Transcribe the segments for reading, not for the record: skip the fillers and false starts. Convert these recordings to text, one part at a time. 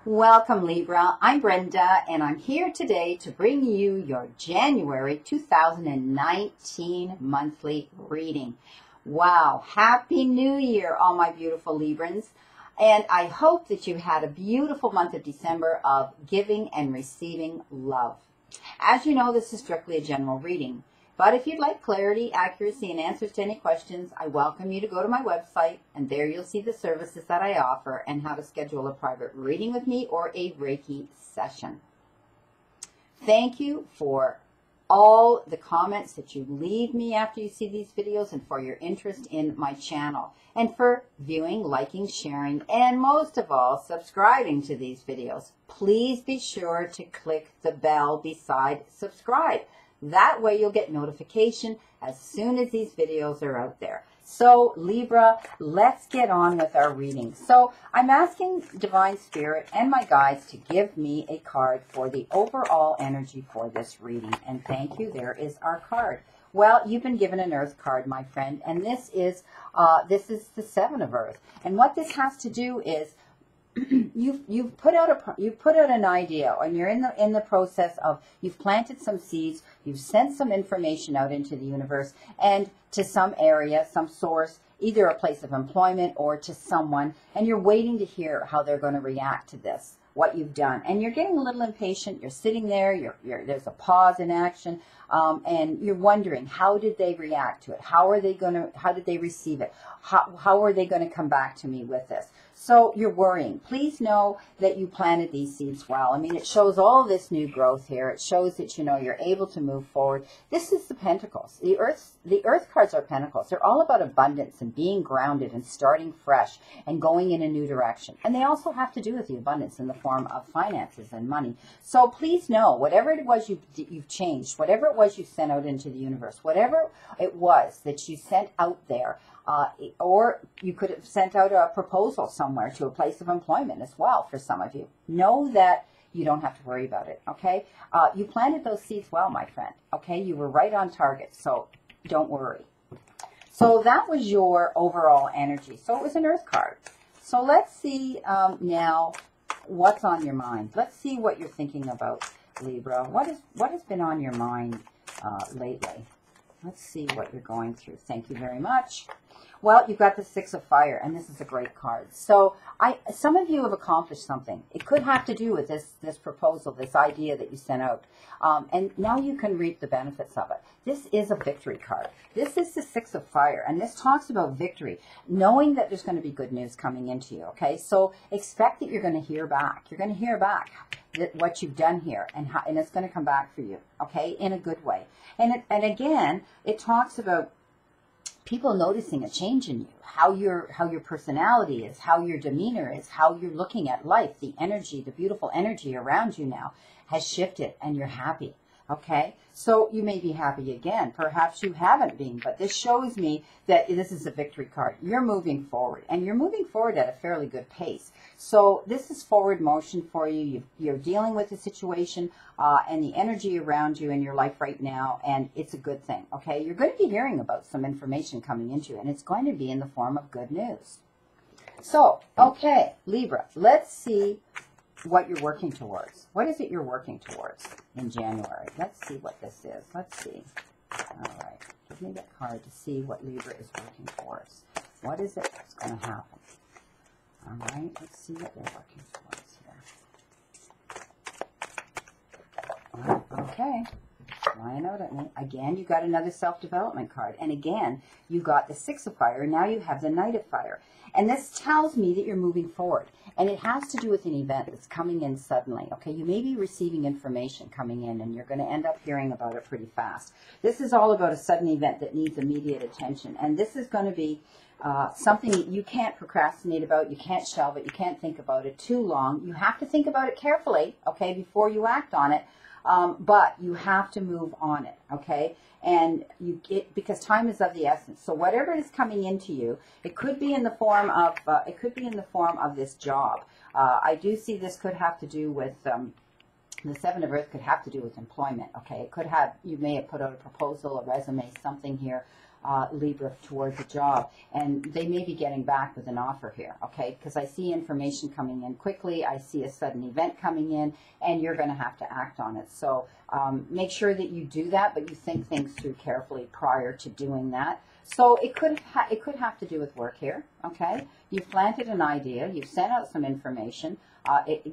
Welcome, Libra. I'm Brenda, and I'm here today to bring you your January 2019 monthly reading. Wow. Happy New Year, all my beautiful Librans. And I hope that you had a beautiful month of December of giving and receiving love. As you know, this is strictly a general reading. But if you'd like clarity, accuracy, and answers to any questions, I welcome you to go to my website, and there you'll see the services that I offer and how to schedule a private reading with me or a Reiki session. Thank you for all the comments that you leave me after you see these videos and for your interest in my channel and for viewing, liking, sharing, and most of all, subscribing to these videos. Please be sure to click the bell beside subscribe. That way you'll get notification as soon as these videos are out there. So Libra, let's get on with our reading. So I'm asking Divine Spirit and my guides to give me a card for the overall energy for this reading. And thank you, there is our card. Well, you've been given an Earth card, my friend, and this is the Seven of Earth. And what this has to do is you've put out an idea, and you're in the process of, you've planted some seeds, you've sent some information out into the universe and to some area, some source, either a place of employment or to someone, and you're waiting to hear how they're going to react to this, what you've done. And you're getting a little impatient. You're sitting there, there's a pause in action, and you're wondering, how did they react to it? How did they receive it? How are they going to come back to me with this? So you're worrying. Please know that you planted these seeds well. I mean, it shows all this new growth here. It shows that, you're able to move forward. This is the Pentacles. The Earth cards are Pentacles. They're all about abundance and being grounded and starting fresh and going in a new direction. And they also have to do with the abundance in the form of finances and money. So please know, whatever it was you've changed, whatever it was you sent out into the universe, whatever it was that you sent out there, or you could have sent out a proposal somewhere to a place of employment as well for some of you. Know that you don't have to worry about it, okay? You planted those seeds well, my friend, okay? You were right on target, so don't worry. So that was your overall energy. So it was an Earth card. So let's see now what's on your mind. Let's see what you're thinking about, Libra. What has been on your mind lately? Let's see what you're going through. Thank you very much. Well, you've got the Six of Fire, and this is a great card. So some of you have accomplished something. It could have to do with this proposal, this idea that you sent out. And now you can reap the benefits of it. This is a victory card. This is the Six of Fire, and this talks about victory, knowing that there's going to be good news coming into you, okay? So expect that you're going to hear back. You're going to hear back what you've done here, and it's going to come back for you, okay, in a good way. And again, it talks about people noticing a change in you, how your personality is, how your demeanor is, how you're looking at life, the energy, the beautiful energy around you now has shifted, and you're happy, okay? So you may be happy again. Perhaps you haven't been, but this shows me that this is a victory card. You're moving forward, and you're moving forward at a fairly good pace. So this is forward motion for you. You're dealing with the situation and the energy around you in your life right now, and it's a good thing, okay? You're going to be hearing about some information coming into you, and it's going to be in the form of good news. So, okay, Libra, let's see what you're working towards. What is it you're working towards in January? Let's see what this is. Let's see. All right. Give me that card to see what Libra is working towards. What is it that's going to happen? All right. Let's see what they're working towards here. Okay. Flying out at me. Again, you got another self-development card. And again, you got the Six of Fire. And now you have the Knight of Fire. And this tells me that you're moving forward. And it has to do with an event that's coming in suddenly. Okay, you may be receiving information coming in, and you're going to end up hearing about it pretty fast. This is all about a sudden event that needs immediate attention. And this is going to be something that you can't procrastinate about. You can't shelve it. You can't think about it too long. You have to think about it carefully, okay, before you act on it. But you have to move on it, okay? And because time is of the essence. So whatever is coming into you, it could be in the form of this job. I do see this could have to do with the Seven of Earth could have to do with employment. Okay, it could have, you may have put out a proposal, a resume, something here Libra, towards a job, and they may be getting back with an offer here, okay? Because I see information coming in quickly, I see a sudden event coming in, and you're going to have to act on it. So make sure that you do that, but you think things through carefully prior to doing that. So it could have to do with work here, okay? You've planted an idea, you've sent out some information,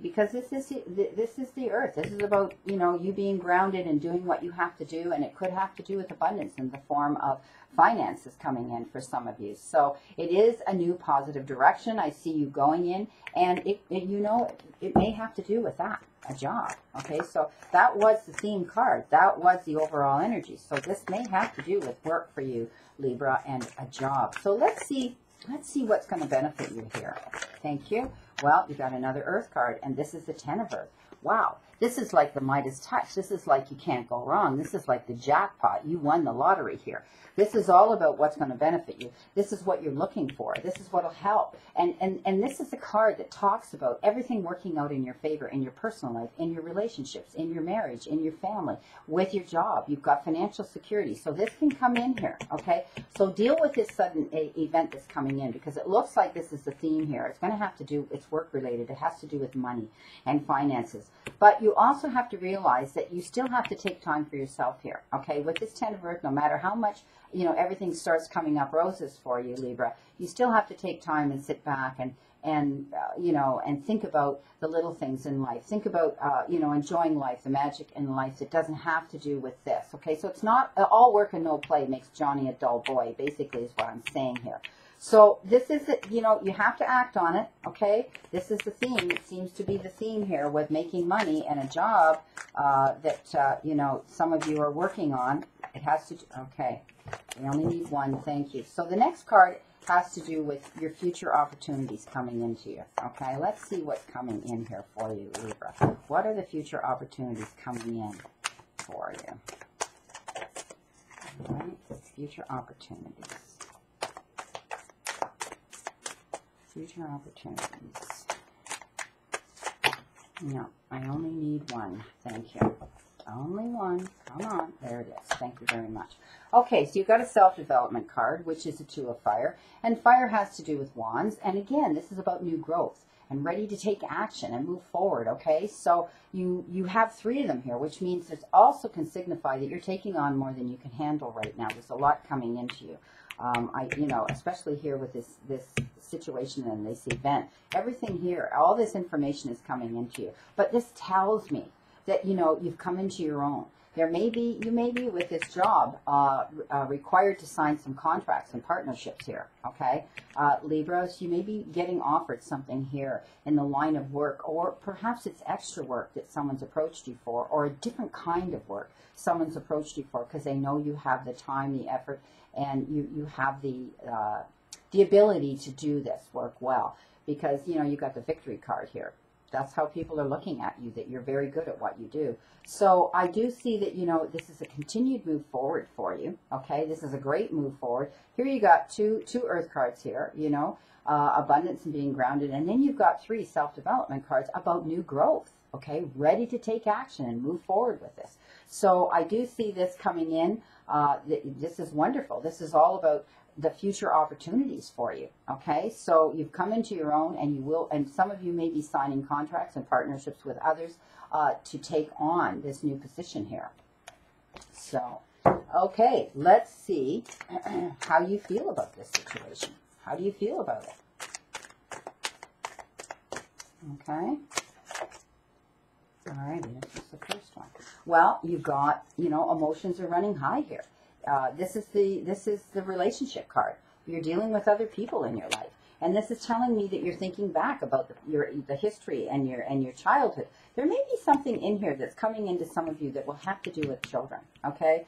because this is the earth. This is about, you know, you being grounded and doing what you have to do, and it could have to do with abundance in the form of finances coming in for some of you. So it is a new positive direction. I see you going in, and you know, it may have to do with that, a job. Okay, so that was the theme card. That was the overall energy. So this may have to do with work for you, Libra, and a job. So let's see what's going to benefit you here. Thank you. Well, you got another Earth card, and this is the 10 of Earth. Wow, this is like the Midas touch. This is like you can't go wrong. This is like the jackpot. You won the lottery here. This is all about what's going to benefit you. This is what you're looking for. This is what will help. And this is a card that talks about everything working out in your favor in your personal life, in your relationships, in your marriage, in your family, with your job. You've got financial security. So this can come in here, okay? So deal with this sudden event that's coming in, because it looks like this is the theme here. It's going to have to do, it's work related. It has to do with money and finances. But you also have to realize that you still have to take time for yourself here, okay? With this 10 of Earth, no matter how much, you know, everything starts coming up roses for you, Libra, you still have to take time and sit back and you know, and think about the little things in life. Think about, you know, enjoying life, the magic in life that doesn't have to do with this, okay? So it's not all work and no play makes Johnny a dull boy, basically is what I'm saying here. So this is, you know, you have to act on it, okay? This is the theme. It seems to be the theme here with making money and a job that, you know, some of you are working on. It has to, okay, we only need one, thank you. So the next card has to do with your future opportunities coming into you, okay? Let's see what's coming in here for you, Libra. What are the future opportunities coming in for you? All right, future opportunities. Future opportunities. No, I only need one. Thank you. Only one. Come on. There it is. Thank you very much. Okay, so you've got a self-development card, which is a 2 of fire. And fire has to do with wands. And again, this is about new growth and ready to take action and move forward, okay? So you have 3 of them here, which means this also can signify that you're taking on more than you can handle right now. There's a lot coming into you. You know, especially here with this situation and this event, everything here, all this information is coming into you. But this tells me that, you know, you've come into your own. You may be with this job required to sign some contracts and partnerships here, okay? Libras, you may be getting offered something here in the line of work, or perhaps it's extra work that someone's approached you for, or a different kind of work someone's approached you for because they know you have the time, the effort, and you have the ability to do this work well, because, you know, you got the victory card here. That's how people are looking at you, that you're very good at what you do. So I do see that, you know, this is a continued move forward for you, okay? This is a great move forward. Here you got two earth cards here, you know, abundance and being grounded. And then you've got 3 self-development cards about new growth, okay? Ready to take action and move forward with this. So I do see this coming in. This is wonderful. This is all about the future opportunities for you, okay? So you've come into your own, and you will, and some of you may be signing contracts and partnerships with others to take on this new position here. So, okay, let's see how you feel about this situation. How do you feel about it? Okay. All right, this is the first one. Well, you got, you know, emotions are running high here. This is the relationship card. You're dealing with other people in your life, and this is telling me that you're thinking back about the history and your childhood. There may be something in here that's coming into some of you that will have to do with children. Okay,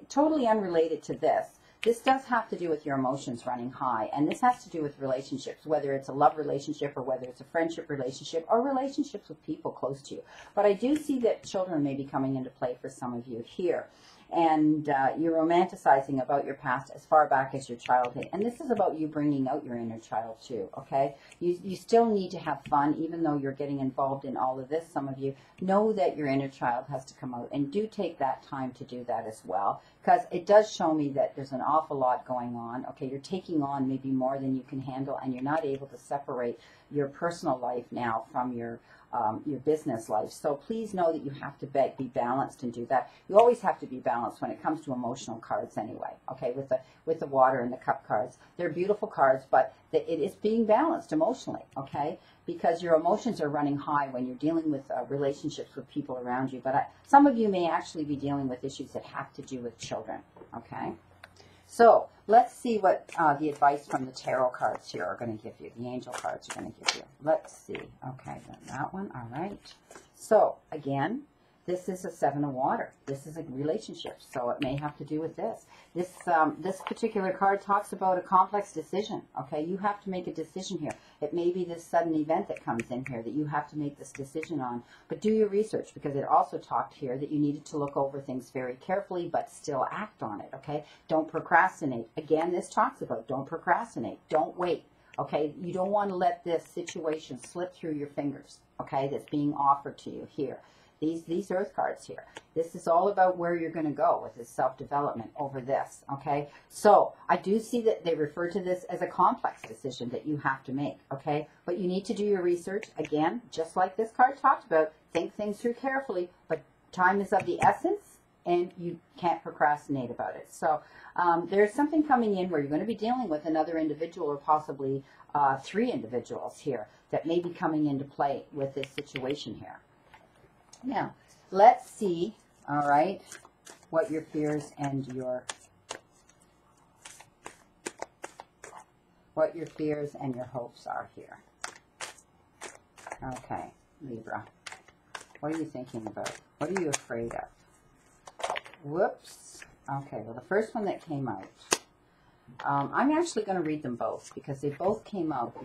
totally unrelated to this. This does have to do with your emotions running high, and this has to do with relationships, whether it's a love relationship or whether it's a friendship relationship or relationships with people close to you. But I do see that children may be coming into play for some of you here. and you're romanticizing about your past as far back as your childhood. And this is about you bringing out your inner child too, okay? You still need to have fun, even though you're getting involved in all of this. Some of you know that your inner child has to come out, and do take that time to do that as well, because it does show me that there's an awful lot going on, okay? You're taking on maybe more than you can handle, and you're not able to separate your personal life now from your business life. So please know that you have to be balanced and do that. You always have to be balanced when it comes to emotional cards anyway, okay, with the water and the cup cards. They're beautiful cards, but it is being balanced emotionally, okay, because your emotions are running high when you're dealing with relationships with people around you. But some of you may actually be dealing with issues that have to do with children, okay? So let's see what the advice from the tarot cards here are going to give you. The angel cards are going to give you. Let's see. Okay, then that one. All right. So again, this is a 7 of water. This is a relationship, so it may have to do with this. This particular card talks about a complex decision. Okay, you have to make a decision here. It may be this sudden event that comes in here that you have to make this decision on. But do your research, because it also talked here that you needed to look over things very carefully, but still act on it. Okay, don't procrastinate. Again, this talks about don't procrastinate. Don't wait. Okay, you don't want to let this situation slip through your fingers. Okay, that's being offered to you here. These earth cards here. This is all about where you're going to go with this self-development over this, okay? So I do see that they refer to this as a complex decision that you have to make, okay? But you need to do your research. Again, just like this card talked about, think things through carefully, but time is of the essence, and you can't procrastinate about it. So there's something coming in where you're going to be dealing with another individual, or possibly 3 individuals here that may be coming into play with this situation here. Now, let's see, all right, what your fears and your hopes are here. Okay, Libra. What are you thinking about? What are you afraid of? Whoops. Okay, well, the first one that came out, I'm actually going to read them both because they both came out.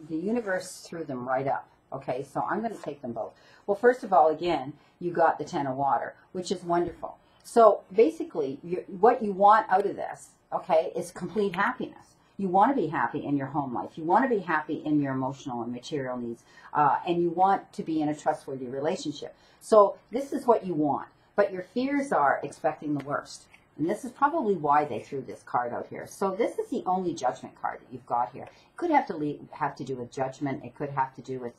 The universe threw them right up. Okay, so I'm going to take them both. Well, first of all, again, you got the 10 of water, which is wonderful. So basically, what you want out of this, okay, is complete happiness. You want to be happy in your home life. You want to be happy in your emotional and material needs. And you want to be in a trustworthy relationship. So this is what you want. But your fears are expecting the worst. And this is probably why they threw this card out here. So this is the only judgment card that you've got here. It could have to do with judgment. It could have to do with,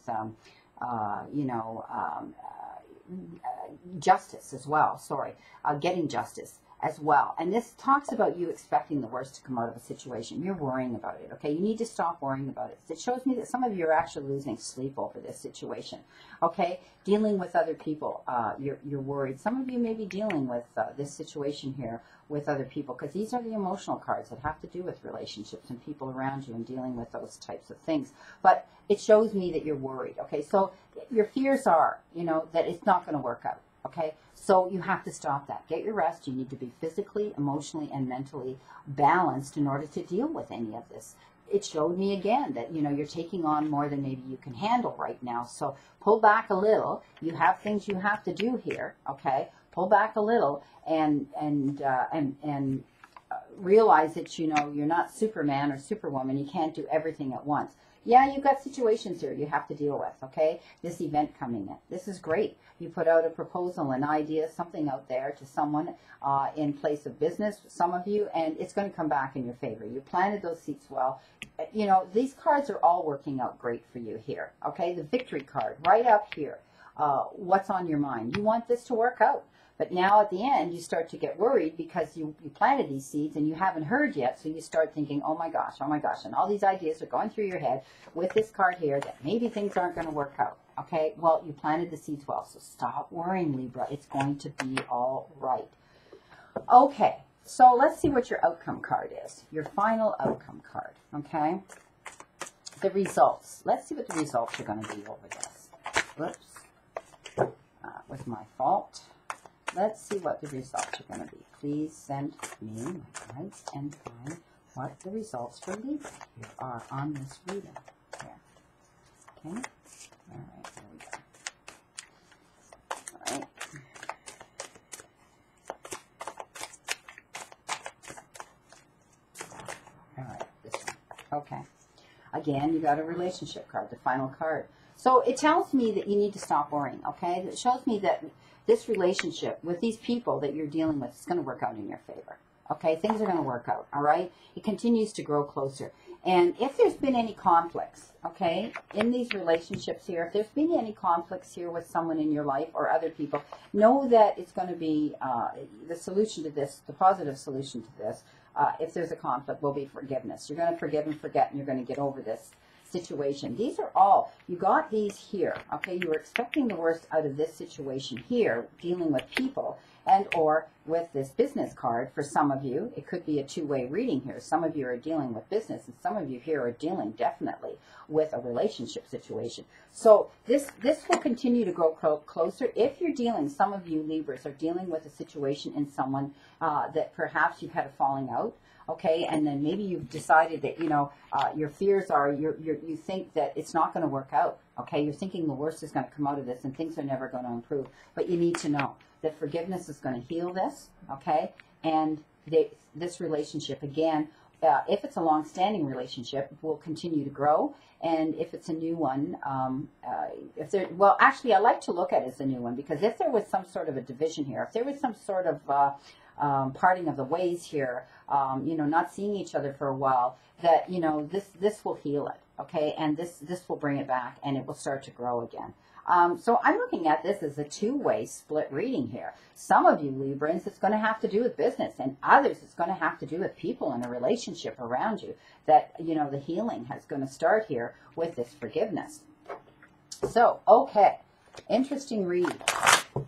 justice as well. Sorry, getting justice as well. And this talks about you expecting the worst to come out of a situation. You're worrying about it, okay? You need to stop worrying about it. It shows me that some of you are actually losing sleep over this situation, okay? Dealing with other people, you're worried. Some of you may be dealing with this situation here with other people, because these are the emotional cards that have to do with relationships and people around you and dealing with those types of things. But it shows me that you're worried, okay? So your fears are, that it's not going to work out. Okay, so you have to stop that. Get your rest. You need to be physically, emotionally, and mentally balanced in order to deal with any of this. It showed me again that, you're taking on more than maybe you can handle right now. So pull back a little. You have things you have to do here, okay? Pull back a little and realize that, you're not Superman or Superwoman. You can't do everything at once. Yeah, you've got situations here you have to deal with, okay? This event coming in. This is great. You put out a proposal, an idea, something out there to someone in place of business, some of you, and it's going to come back in your favor. You planted those seeds well. These cards are all working out great for you here, okay? The victory card right up here. What's on your mind? You want this to work out. But now at the end, you start to get worried because you planted these seeds and you haven't heard yet. So you start thinking, oh my gosh. And all these ideas are going through your head with this card here that maybe things aren't going to work out. Okay, well, you planted the seeds well. So stop worrying, Libra. It's going to be all right. Okay, so let's see what your outcome card is. Your final outcome card, okay? The results. Let's see what the results are going to be over this. Whoops. Was my fault. Let's see what the results are going to be. Please send me my guides and find what the results for Libra here are on this reading. Here. Okay? All right, there we go. All right. Again, you got a relationship card, the final card. So it tells me that you need to stop worrying, okay? It shows me that this relationship with these people that you're dealing with is going to work out in your favor, okay? Things are going to work out, all right? It continues to grow closer. And if there's been any conflicts, okay, in these relationships here, if there's been any conflicts here with someone in your life or other people, know that it's going to be the solution to this, the positive solution to this, if there's a conflict, will be forgiveness. You're going to forgive and forget, and you're going to get over this situation. These are all, you got these here, okay? You were expecting the worst out of this situation here, dealing with people, and or with this business card. For some of you, it could be a two-way reading here. Some of you are dealing with business, and some of you here are dealing definitely with a relationship situation. So this will continue to grow closer. If you're dealing, some of you Libras are dealing with a situation in someone that perhaps you've had a falling out, okay, and then maybe you've decided that, you know, your fears are, you think that it's not going to work out, okay? You're thinking the worst is going to come out of this and things are never going to improve. But you need to know that forgiveness is going to heal this, okay? And this relationship, again, if it's a long-standing relationship, will continue to grow. And if it's a new one, well, actually, I like to look at it as a new one, because if there was some sort of a division here, if there was some sort of parting of the ways here, you know, not seeing each other for a while, that, you know, this will heal it, okay? And this will bring it back, and it will start to grow again. So I'm looking at this as a two-way split reading here. Some of you Librans, it's going to have to do with business, and others it's going to have to do with people in a relationship around you, that, you know, the healing is going to start here with this forgiveness. So, okay, interesting read.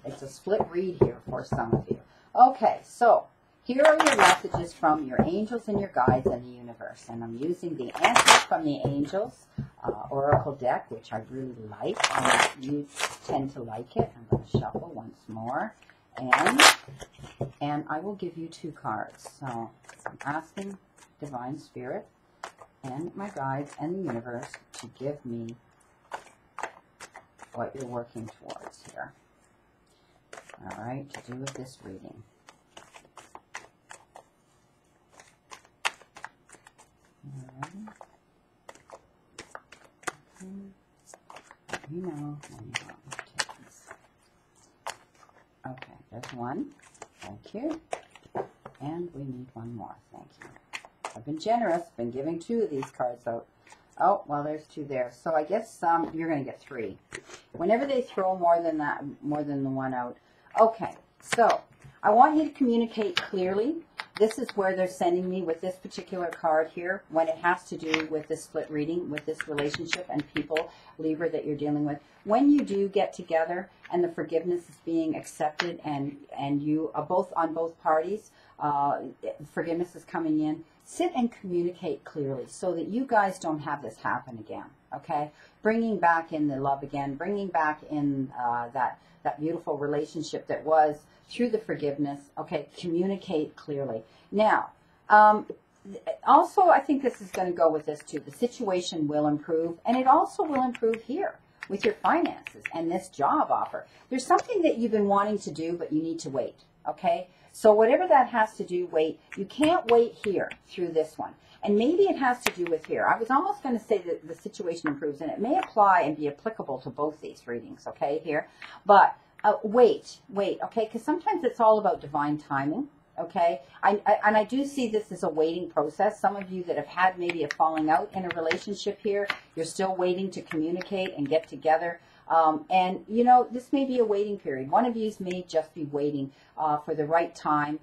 It's a split read here for some of you. Okay, so here are your messages from your angels and your guides and the universe. And I'm using the answers from the angels oracle deck, which I really like. And you tend to like it. I'm going to shuffle once more. And I will give you two cards. So I'm asking Divine Spirit and my guides and the universe to give me what you're working towards here. All right, to do with this reading. All right. You know, okay, there's one. Thank you. And we need one more. Thank you. I've been generous, been giving two of these cards out. Oh, well, there's two there. So I guess you're going to get three. Whenever they throw more than that, more than the one out. Okay, so I want you to communicate clearly. This is where they're sending me with this particular card here, when it has to do with this split reading, with this relationship and people, Libra, that you're dealing with. When you do get together and the forgiveness is being accepted, and you are both on both parties, forgiveness is coming in, sit and communicate clearly so that you guys don't have this happen again, okay? Bringing back in the love again, bringing back in that beautiful relationship that was through the forgiveness, okay? Communicate clearly. Now, also, I think this is going to go with this too. The situation will improve, and it also will improve here with your finances and this job offer. There's something that you've been wanting to do, but you need to wait, okay? So whatever that has to do, wait. You can't wait here through this one. And maybe it has to do with here. I was almost going to say that the situation improves, and it may apply and be applicable to both these readings, okay, here. But wait, okay, because sometimes it's all about divine timing, okay? And I do see this as a waiting process. Some of you that have had maybe a falling out in a relationship here, you're still waiting to communicate and get together. And, you know, this may be a waiting period. One of you may just be waiting for the right time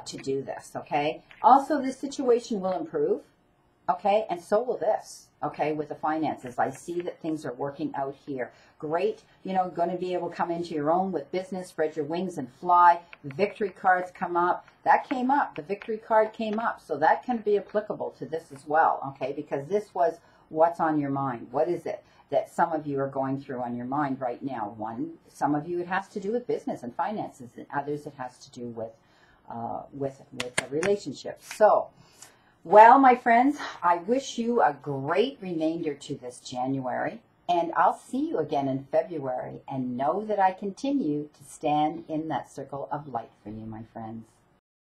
to do this, okay? Also, this situation will improve, okay? And so will this, okay, with the finances. I see that things are working out here. Great. You know, going to be able to come into your own with business, spread your wings and fly. The victory cards come up. That came up. The victory card came up. So that can be applicable to this as well, okay? Because this was what's on your mind. What is it that some of you are going through on your mind right now? Some of you it has to do with business and finances, and others it has to do with a relationship. So, well, my friends, I wish you a great remainder to this January, and I'll see you again in February, and know that I continue to stand in that circle of light for you, my friends.